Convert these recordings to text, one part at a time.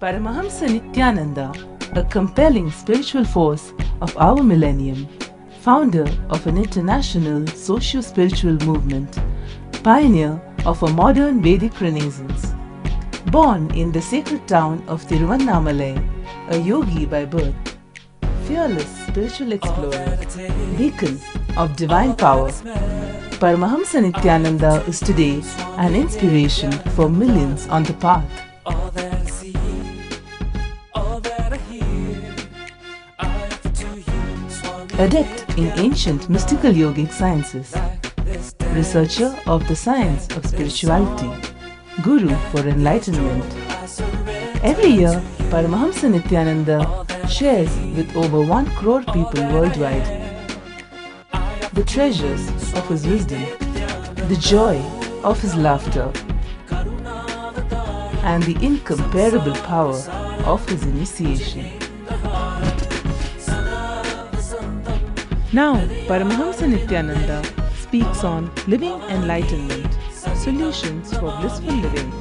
Paramahamsa Nityananda, a compelling spiritual force of our millennium, founder of an international socio-spiritual movement, pioneer of a modern Vedic renaissance. Born in the sacred town of Tiruvannamalai, a yogi by birth, fearless spiritual explorer, beacon of divine power, Paramahamsa Nityananda is today an inspiration for millions on the path. Adept in ancient mystical yogic sciences, researcher of the science of spirituality, guru for enlightenment. Every year, Paramahamsa Nityananda shares with over 1 crore people worldwide the treasures of his wisdom, the joy of his laughter, and the incomparable power of his initiation. Now, Paramahamsa Nityananda speaks on living enlightenment, solutions for blissful living.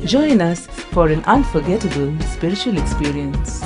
Join us for an unforgettable spiritual experience.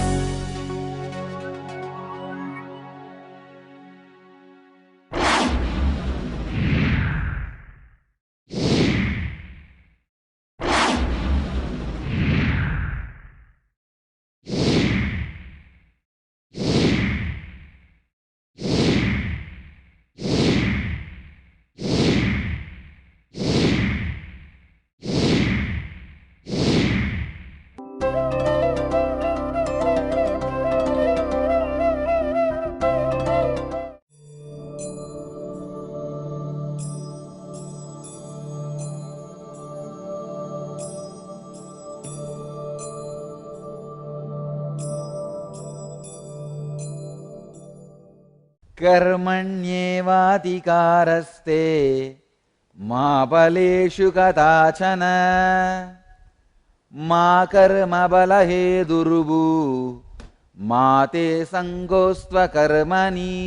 कर्मण्येवाधिकारस्ते मा बलेषु कदाचन मा कर्मबलहेतुर्भू मा ते संगोस्त्वकर्मणि.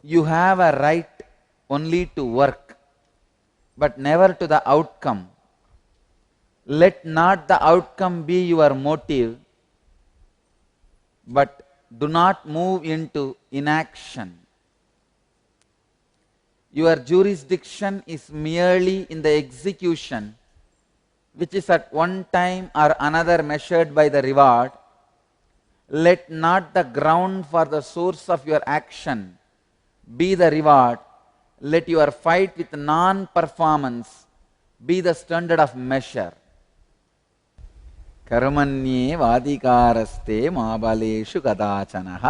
You have a right only to work, but never to the outcome. Let not the outcome be your motive, but do not move into inaction. Your jurisdiction is merely in the execution, which is at one time or another measured by the reward. Let not the ground for the source of your action be the reward. Let your fight with non-performance be the standard of measure. कर्मण्ये वाधिकारस्ते मा बलेषु कदाचनः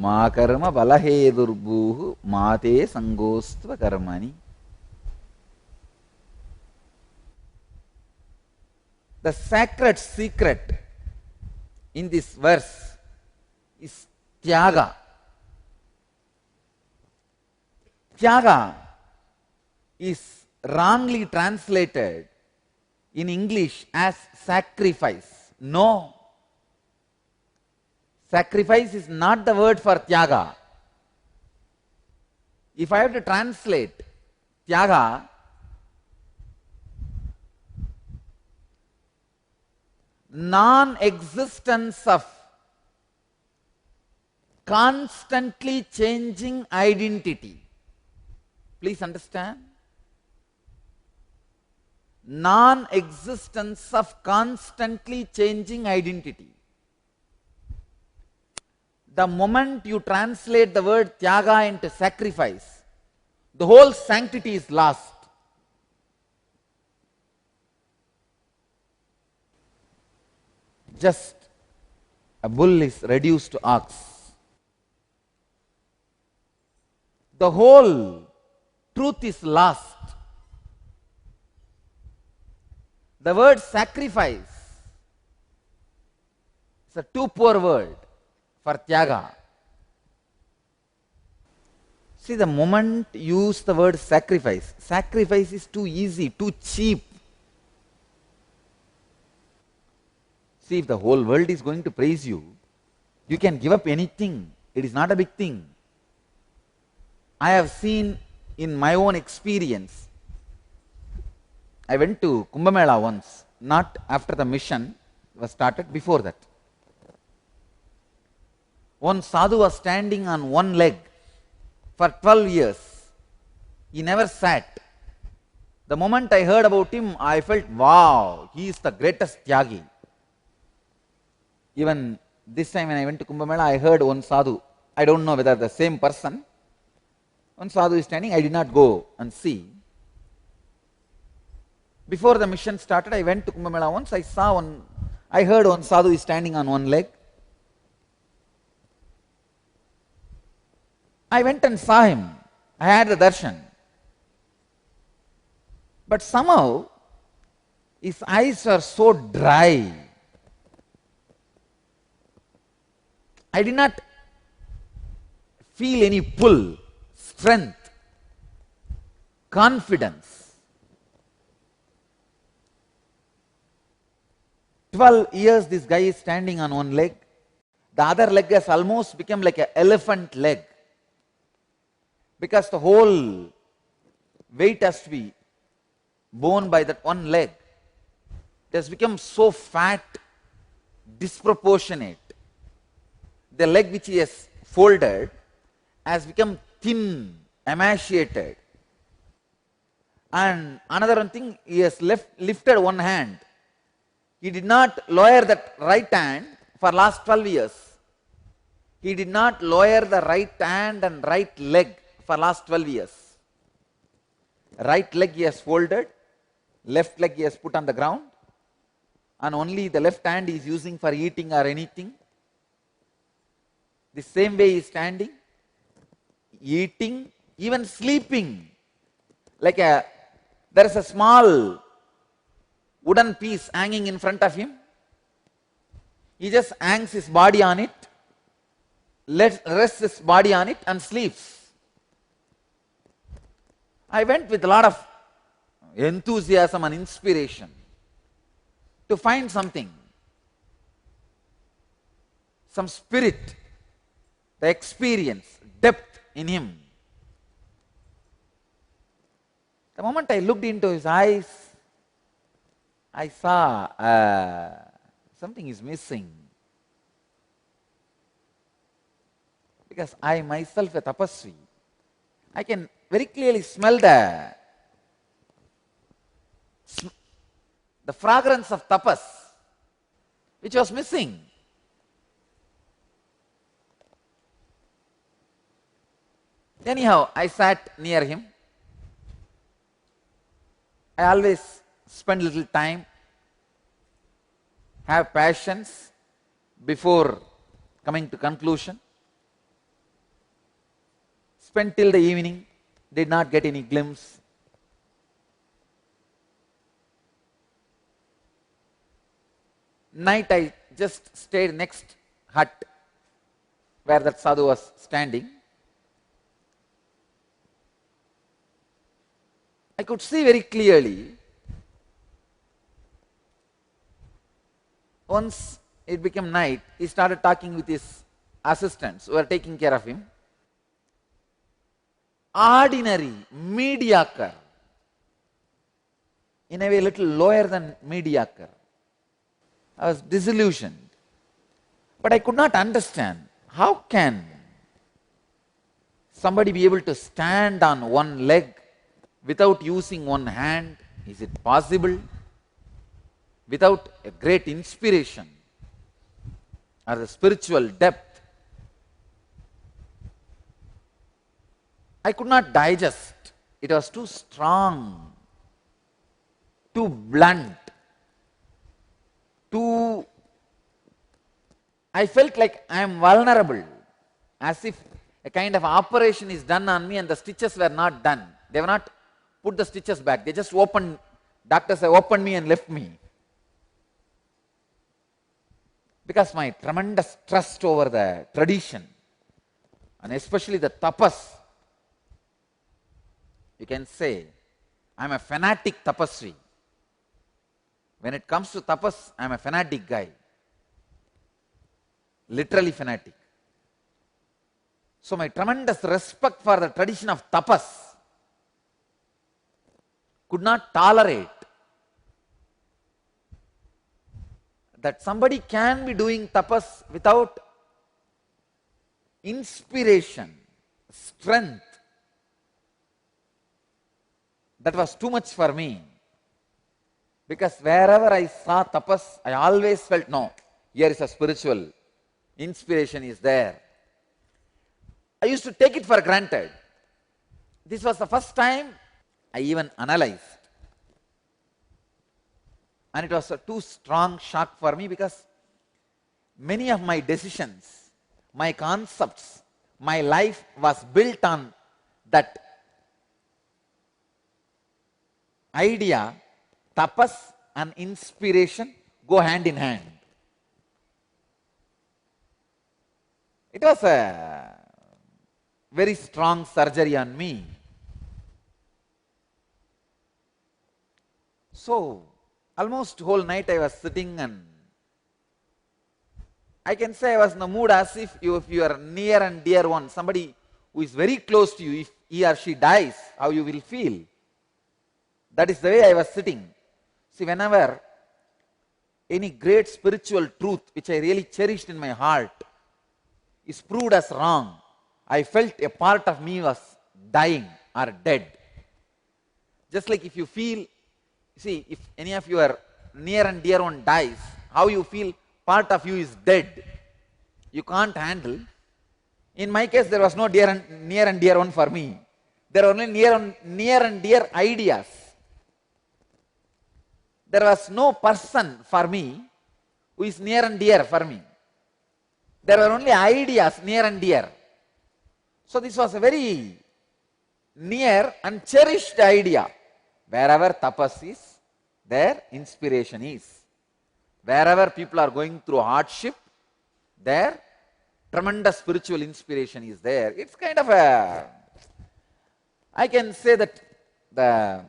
मा कर्म बलहेतुर्भूः मा ते संगोस्त्व कर्मणि. The sacred secret in this verse is tyaga. Tyaga is wrongly translated in English as sacrifice. No. Sacrifice is not the word for tyaga. If I have to translate tyaga, non-existence of constantly changing identity. Please understand. Non-existence of constantly changing identity. The moment you translate the word tyaga into sacrifice, the whole sanctity is lost. Just a bull is reduced to ox. The whole truth is lost. The word sacrifice is a too poor word for tyaga. See, the moment you use the word sacrifice, sacrifice is too easy, too cheap. See, if the whole world is going to praise you, you can give up anything It is not a big thing. I have seen in my own experience. I went to Kumbh Mela once, not after the mission was started, before that. One sadhu was standing on one leg for 12 years. He never sat. The moment I heard about him, I felt, wow, he is the greatest Tyagi. Even this time when I went to Kumbh Mela, I heard one sadhu. I don't know whether the same person. One sadhu is standing, I did not go and see. Before the mission started, I went to Kumbh Mela once, I heard one sadhu is standing on one leg. I went and saw him. I had the darshan. But somehow, his eyes were so dry. I did not feel any pull, strength, confidence. 12 years this guy is standing on one leg. The other leg has almost become like an elephant leg. Because the whole weight has to be borne by that one leg. It has become so fat, disproportionate. The leg which he has folded has become thin, emaciated. And another one thing, he has lifted one hand. He did not lower that right hand for last 12 years. He did not lower the right hand and right leg for last 12 years. Right leg he has folded, left leg he has put on the ground, and only the left hand he is using for eating or anything. The same way he is standing, eating, even sleeping. There is a small wooden piece hanging in front of him. He just hangs his body on it, rests his body on it and sleeps. I went with a lot of enthusiasm and inspiration to find something, some spirit, the experience, depth in him. The moment I looked into his eyes, I saw something is missing. Because I myself a tapasvi, I can very clearly smell the fragrance of tapas, which was missing. Anyhow, I sat near him. I always spend little time, have passions before coming to conclusion. Spent till the evening, did not get any glimpse. Night I just stayed next hut where that sadhu was standing. I could see very clearly. Once it became night, he started talking with his assistants who were taking care of him. Ordinary, mediocre, in a way little lower than mediocre. I was disillusioned. But I could not understand, how can somebody be able to stand on one leg without using one hand? Is it possible? Without a great inspiration or the spiritual depth, I could not digest. It was too strong, too blunt, I felt like I am vulnerable, as if a kind of operation is done on me and the stitches were not done. They have not put the stitches back. They just opened, doctors have opened me and left me. Because my tremendous trust over the tradition, and especially the tapas, you can say, I am a fanatic tapasvi. When it comes to tapas, I am a fanatic guy. Literally fanatic. So my tremendous respect for the tradition of tapas could not tolerate that somebody can be doing tapas without inspiration, strength. That was too much for me. Because wherever I saw tapas, I always felt, no, here is a spiritual inspiration is there. I used to take it for granted. This was the first time I even analyzed. And it was a too strong shock for me because many of my decisions, my concepts, my life was built on that idea. Tapas and inspiration go hand in hand. It was a very strong surgery on me. So, almost whole night I was sitting, and I can say I was in the mood as if you are near and dear one, somebody who is very close to you, if he or she dies, how you will feel. That is the way I was sitting. See, whenever any great spiritual truth which I really cherished in my heart is proved as wrong, I felt a part of me was dying or dead. Just like if you feel, see, if any of your near and dear one dies, how you feel part of you is dead. You can't handle. In my case, there was no near and dear one for me. There were only near and dear ideas. There was no person for me who is near and dear for me. There were only ideas near and dear. So this was a very near and cherished idea. Wherever tapas is, there inspiration is. Wherever people are going through hardship, there tremendous spiritual inspiration is there. It's kind of a, I can say that the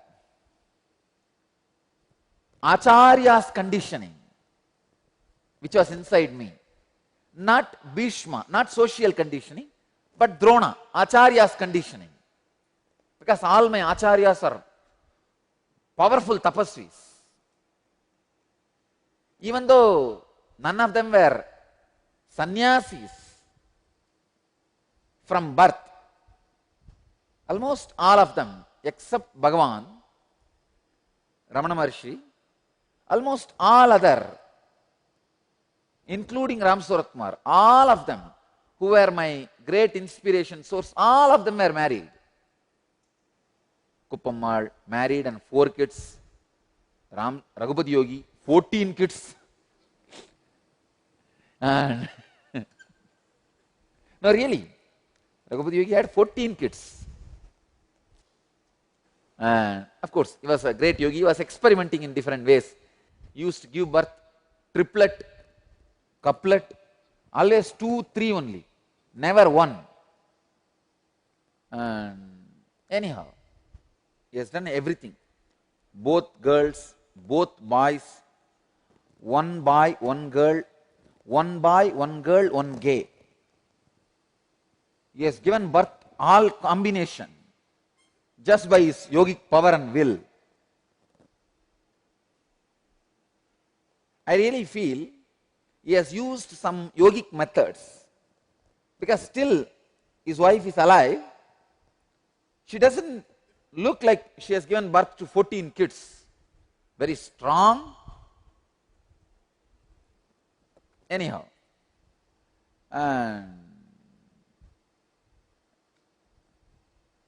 Acharya's conditioning, which was inside me, not Bhishma, not social conditioning, but Drona, Acharya's conditioning. Because all my Acharyas are powerful tapasvis. Even though none of them were sannyasis from birth, almost all of them, except Bhagavan, Ramana Maharshi, almost all other, including Ram Suratkumar, all of them who were my great inspiration source, all of them were married. Kuppammal married and 4 kids. Raghupati Yogi, 14 kids. And no, really, Raghupati Yogi had 14 kids. And of course, he was a great yogi. He was experimenting in different ways. He used to give birth triplet, couplet, always 2, 3 only, never 1. And anyhow, he has done everything. Both girls, both boys, 1 boy, 1 girl, 1 boy, 1 girl, 1 gay. He has given birth all combination just by his yogic power and will. I really feel he has used some yogic methods, because still his wife is alive. She doesn't look like she has given birth to 14 kids. Very strong. Anyhow, and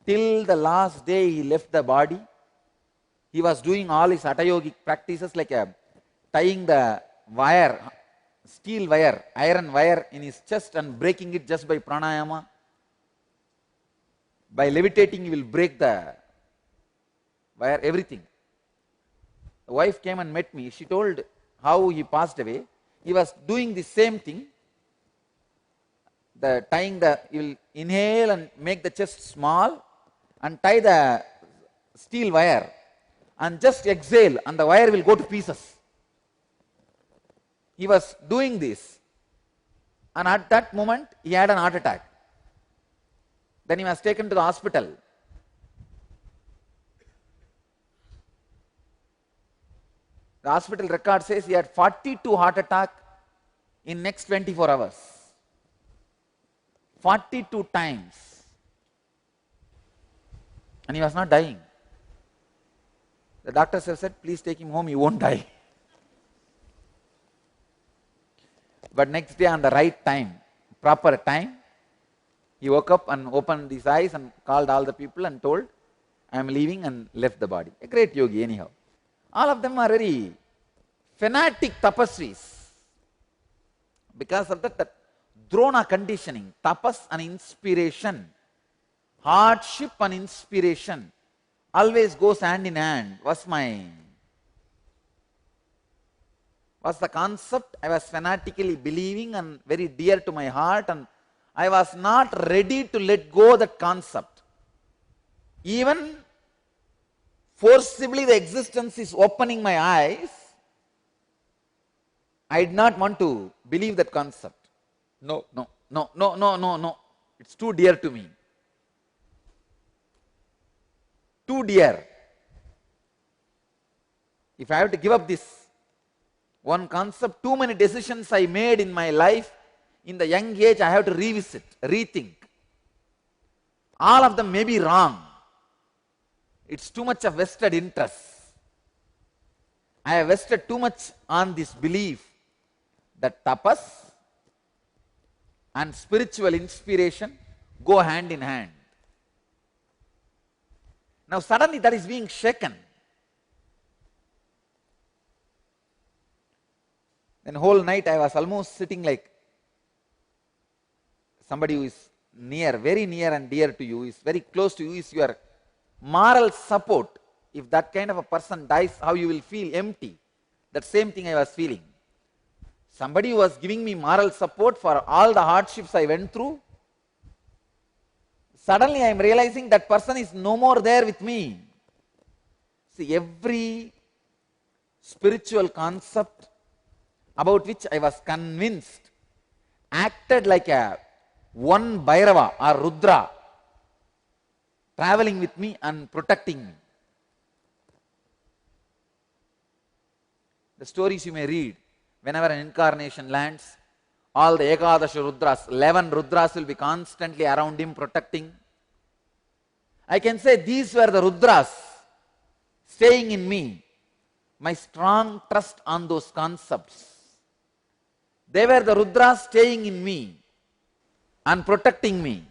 till the last day he left the body, he was doing all his Hatha yogic practices, like tying the wire, steel wire, iron wire in his chest and breaking it just by pranayama. By levitating, he will break the wire, everything. The wife came and met me. She told how he passed away. He was doing the same thing. He will inhale and make the chest small and tie the steel wire and just exhale, and the wire will go to pieces. He was doing this, and at that moment he had an heart attack. Then he was taken to the hospital. The hospital record says he had 42 heart attack in next 24 hours. 42 times. And he was not dying. The doctors have said, please take him home, he won't die. But next day on the right time, proper time, he woke up and opened his eyes and called all the people and told, I am leaving, and left the body. A great yogi anyhow. All of them are very fanatic tapasvis. Because of that drona conditioning, tapas and inspiration, hardship and inspiration always goes hand in hand. Was the concept I was fanatically believing and very dear to my heart, and I was not ready to let go that concept. Even forcibly the existence is opening my eyes, I did not want to believe that concept. No. It's too dear to me. Too dear. If I have to give up this one concept, too many decisions I made in my life, in the young age, I have to revisit, rethink. All of them may be wrong. It's too much of vested interest. I have vested too much on this belief that tapas and spiritual inspiration go hand in hand. Now suddenly that is being shaken. Then whole night I was almost sitting like somebody who is near, very near and dear to you, is very close to you, is your moral support. If that kind of a person dies, how you will feel empty. That same thing I was feeling. Somebody who was giving me moral support for all the hardships I went through, suddenly I am realizing that person is no more there with me. See, every spiritual concept about which I was convinced acted like a one Bhairava or Rudra traveling with me and protecting me. The stories you may read, whenever an incarnation lands, all the Ekadasha Rudras, 11 Rudras will be constantly around him protecting. I can say these were the Rudras staying in me, my strong trust on those concepts. They were the Rudras staying in me and protecting me.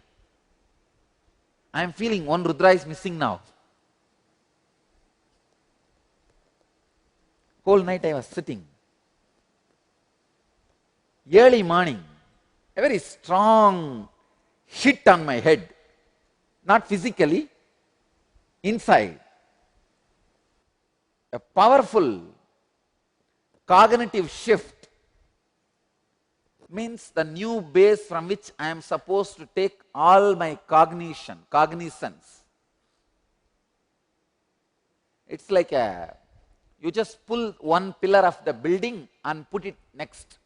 I am feeling one Rudra is missing now. Whole night I was sitting. Early morning, a very strong hit on my head. Not physically, inside. A powerful cognitive shift means the new base from which I am supposed to take all my cognizance. It's like you just pull one pillar of the building and put it next.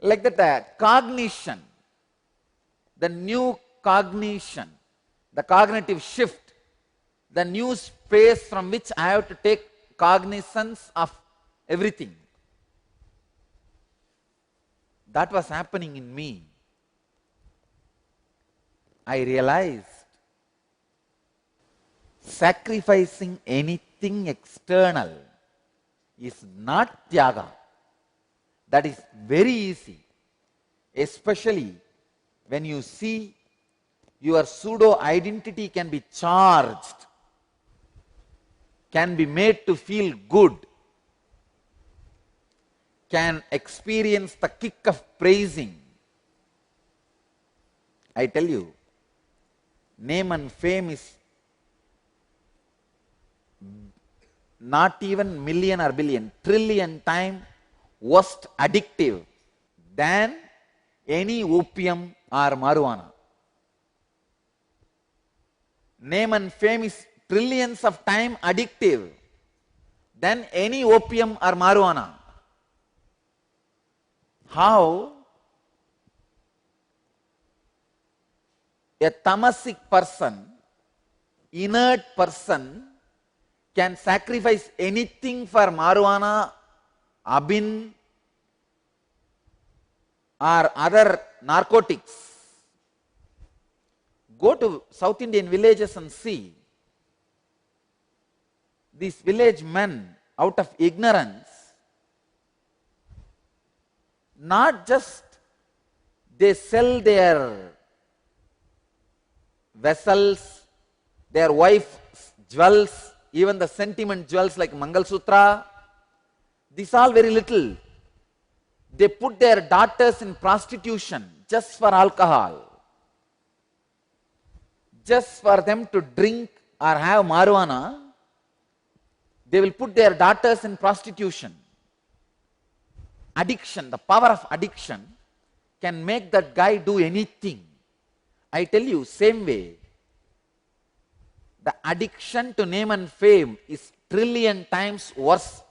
Like that, cognition, the new cognition, the cognitive shift, the new space from which I have to take cognizance of everything. That was happening in me. I realized sacrificing anything external is not tyaga. That is very easy, especially when you see your pseudo identity can be charged, can be made to feel good, can experience the kick of praising. I tell you, name and fame is not even million or billion, trillion times worst addictive than any opium or marijuana. Name and fame is trillions of times addictive than any opium or marijuana. How? A tamasic person, inert person, can sacrifice anything for marijuana, abin, or other narcotics. Go to South Indian villages and see. These village men, out of ignorance, not just they sell their vessels, their wife's jewels, even the sentiment jewels like Mangal Sutra, these all very little. They put their daughters in prostitution just for alcohol, just for them to drink or have marijuana. They will put their daughters in prostitution. Addiction, the power of addiction can make that guy do anything. I tell you, same way, the addiction to name and fame is trillion times worse.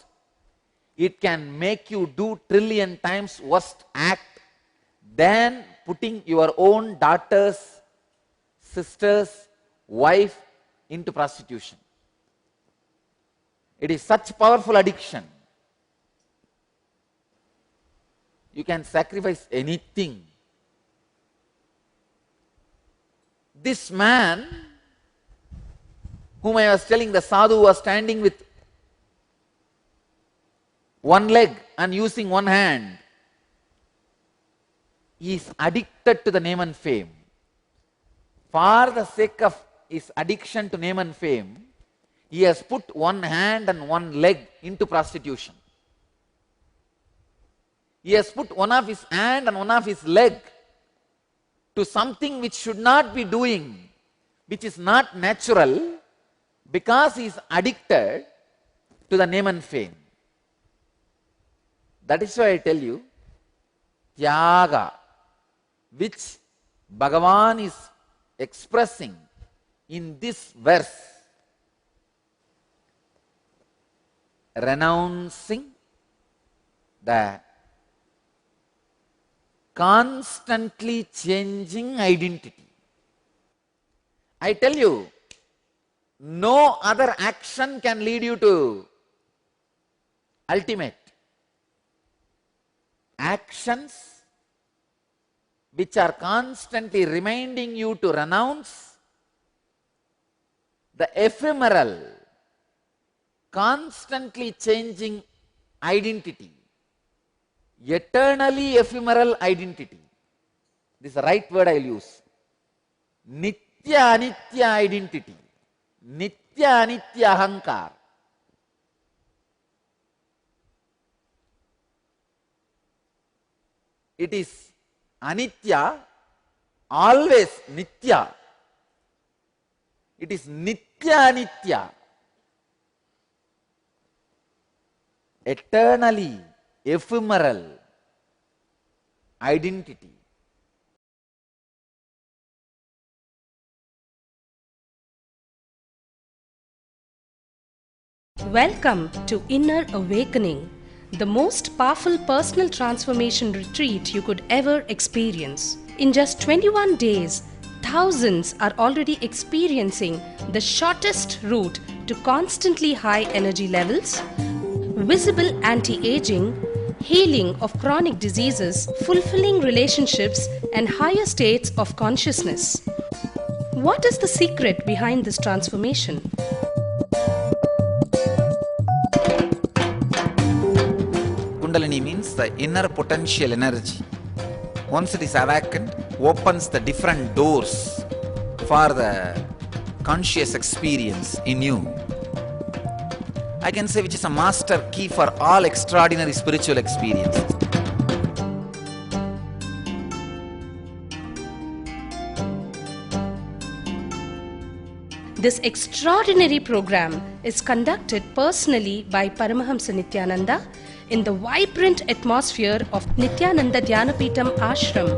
It can make you do trillion times worse act than putting your own daughter's, sister's, wife into prostitution. It is such powerful addiction. You can sacrifice anything. This man, whom I was telling, the sadhu was standing with one leg and using one hand. He is addicted to the name and fame. For the sake of his addiction to name and fame, he has put one hand and one leg into prostitution. He has put one of his hand and one of his leg to something which should not be doing, which is not natural, because he is addicted to the name and fame. That is why I tell you, Tyaga, which Bhagavan is expressing in this verse, renouncing the constantly changing identity. I tell you, no other action can lead you to ultimate. Actions which are constantly reminding you to renounce the ephemeral, constantly changing identity, eternally ephemeral identity. This is the right word I will use. Nitya Anitya identity. Nitya Anitya Ahankar. It is Anitya, always Nitya. It is Nitya Anitya. Eternally ephemeral identity. Welcome to Inner Awakening, the most powerful personal transformation retreat you could ever experience. In just 21 days, thousands are already experiencing the shortest route to constantly high energy levels, visible anti-aging, healing of chronic diseases, fulfilling relationships, and higher states of consciousness. What is the secret behind this transformation? Kundalini means the inner potential energy. Once it is awakened, opens the different doors for the conscious experience in you. I can say which is a master key for all extraordinary spiritual experiences. This extraordinary program is conducted personally by Paramahamsa Nityananda in the vibrant atmosphere of Nityananda Dhyanapitham Ashram.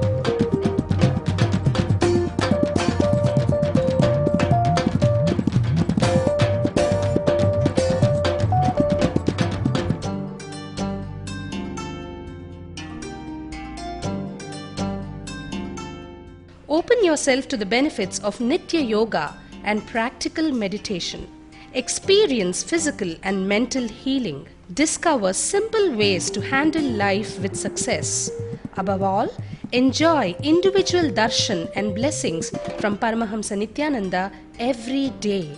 Open yourself to the benefits of Nitya Yoga and practical meditation. Experience physical and mental healing. Discover simple ways to handle life with success. Above all, enjoy individual darshan and blessings from Paramahamsa Nityananda every day.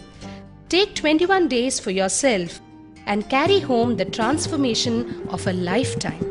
Take 21 days for yourself and carry home the transformation of a lifetime.